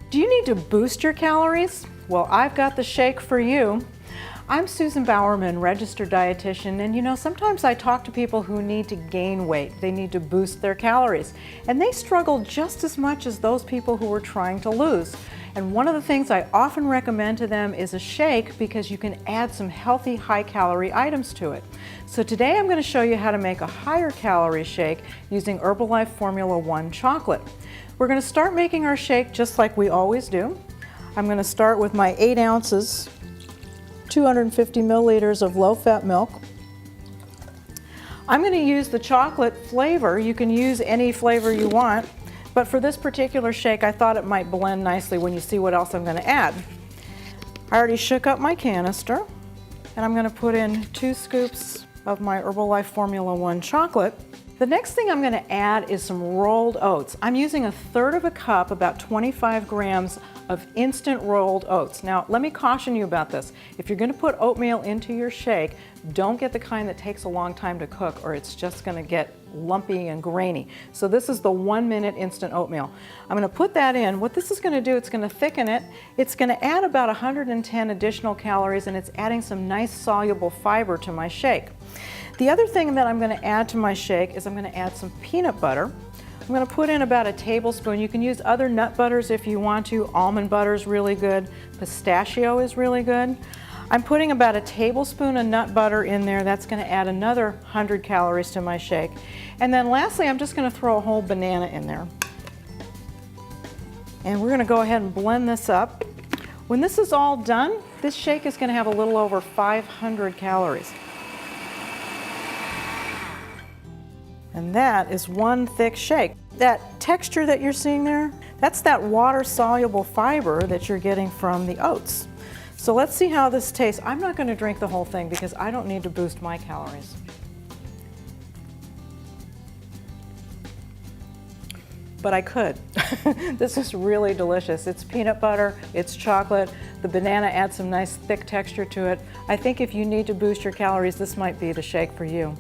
Do you need to boost your calories? Well, I've got the shake for you. I'm Susan Bowerman, registered dietitian, and you know, sometimes I talk to people who need to gain weight. They need to boost their calories, and they struggle just as much as those people who are trying to lose. And one of the things I often recommend to them is a shake because you can add some healthy, high-calorie items to it. So today I'm going to show you how to make a higher calorie shake using Herbalife Formula 1 chocolate. We're going to start making our shake just like we always do. I'm going to start with my 8 ounces, 250 milliliters of low-fat milk. I'm going to use the chocolate flavor. You can use any flavor you want, but for this particular shake, I thought it might blend nicely when you see what else I'm going to add. I already shook up my canister, and I'm going to put in 2 scoops of my Herbalife Formula 1 chocolate. The next thing I'm going to add is some rolled oats. I'm using 1/3 of a cup, about 25 grams of instant rolled oats. Now, let me caution you about this. If you're going to put oatmeal into your shake, don't get the kind that takes a long time to cook, or it's just going to get lumpy and grainy. So this is the 1-minute instant oatmeal. I'm going to put that in. What this is going to do, it's going to thicken it. It's going to add about 110 additional calories, and it's adding some nice soluble fiber to my shake. The other thing that I'm going to add to my shake is I'm going to add some peanut butter. I'm going to put in about a tablespoon. You can use other nut butters if you want to. Almond butter is really good. Pistachio is really good. I'm putting about a tablespoon of nut butter in there. That's going to add another 100 calories to my shake. And then lastly, I'm just going to throw a whole banana in there. And we're going to go ahead and blend this up. When this is all done, this shake is going to have a little over 500 calories. And that is one thick shake. That texture that you're seeing there, that's that water-soluble fiber that you're getting from the oats. So let's see how this tastes. I'm not going to drink the whole thing because I don't need to boost my calories. But I could. This is really delicious. It's peanut butter, it's chocolate, the banana adds some nice thick texture to it. I think if you need to boost your calories, this might be the shake for you.